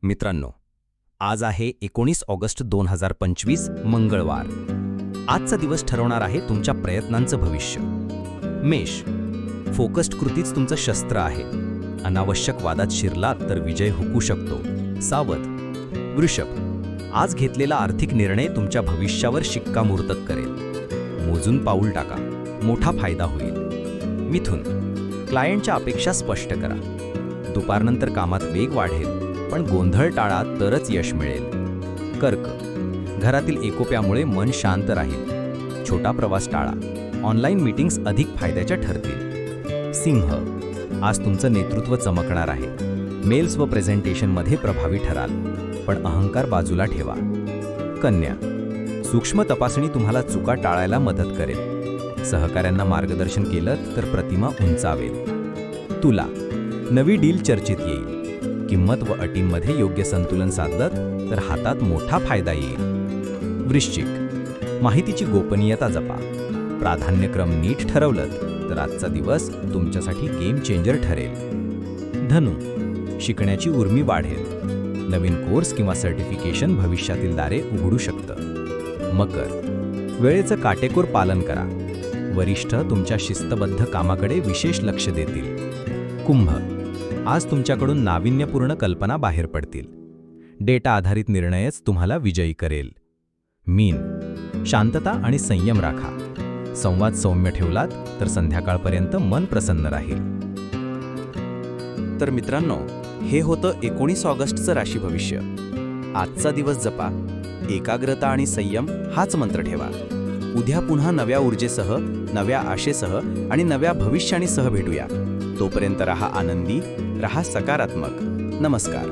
मित्रांनो, आज आहे 19 ऑगस्ट 2025 मंगळवार. आजचा दिवस ठरवणार आहे तुमच्या प्रयत्नांचं भविष्य. मेष, फोकस्ड कृतीच तुमचं शस्त्र आहे. अनावश्यक वादात शिरलात तर विजय हुकू शकतो. सावध. वृषभ, आज घेतलेला आर्थिक निर्णय तुमच्या भविष्यावर शिक्कामोर्तब करेल. मोजून पाऊल टाका, मोठा फायदा होईल. मिथुन, क्लायंटच्या अपेक्षा स्पष्ट करा. दुपारनंतर कामात वेग वाढेल, पण गोंधळ टाळा तरच यश मिळेल. कर्क, घरातील एकोप्यामुळे मन शांत राहील. छोटा प्रवास टाळा. ऑनलाईन मीटिंग्स अधिक फायद्याच्या ठरतील. सिंह, आज तुमचं नेतृत्व चमकणार आहे. मेल्स व प्रेझेंटेशनमध्ये प्रभावी ठराल, पण अहंकार बाजूला ठेवा. कन्या, सूक्ष्म तपासणी तुम्हाला चुका टाळायला मदत करेल. सहकाऱ्यांना मार्गदर्शन केलं तर प्रतिमा उंचावेल. तुला, नवी डील चर्चेत येईल. किंमत व अटींमध्ये योग्य संतुलन साधलं तर हातात मोठा फायदा येईल. वृश्चिक, माहितीची गोपनीयता जपा. प्राधान्यक्रम नीट ठरवलं तर आजचा दिवस तुमच्यासाठी गेम चेंजर ठरेल. धनु, शिकण्याची उर्मी वाढेल. नवीन कोर्स किंवा सर्टिफिकेशन भविष्यातील दारे उघडू शकतं. मकर, वेळेचं काटेकोर पालन करा. वरिष्ठ तुमच्या शिस्तबद्ध कामाकडे विशेष लक्ष देतील. कुंभ, आज तुमच्याकडून नाविन्यपूर्ण कल्पना बाहेर पडतील. डेटा आधारित निर्णयच तुम्हाला विजयी करेल. मीन, शांतता आणि संयम राखा. संवाद सौम्य ठेवलात तर संध्याकाळपर्यंत मन प्रसन्न राहील. तर मित्रांनो, हे होतं 19 ऑगस्टचं राशी भविष्य. आजचा दिवस जपा. एकाग्रता आणि संयम हाच मंत्र ठेवा. उद्या पुन्हा नव्या ऊर्जेसह, नव्या आशेसह आणि नव्या भविष्याणीसह भेटूया. तोपर्यंत रहा आनंदी, रहा सकारात्मक. नमस्कार.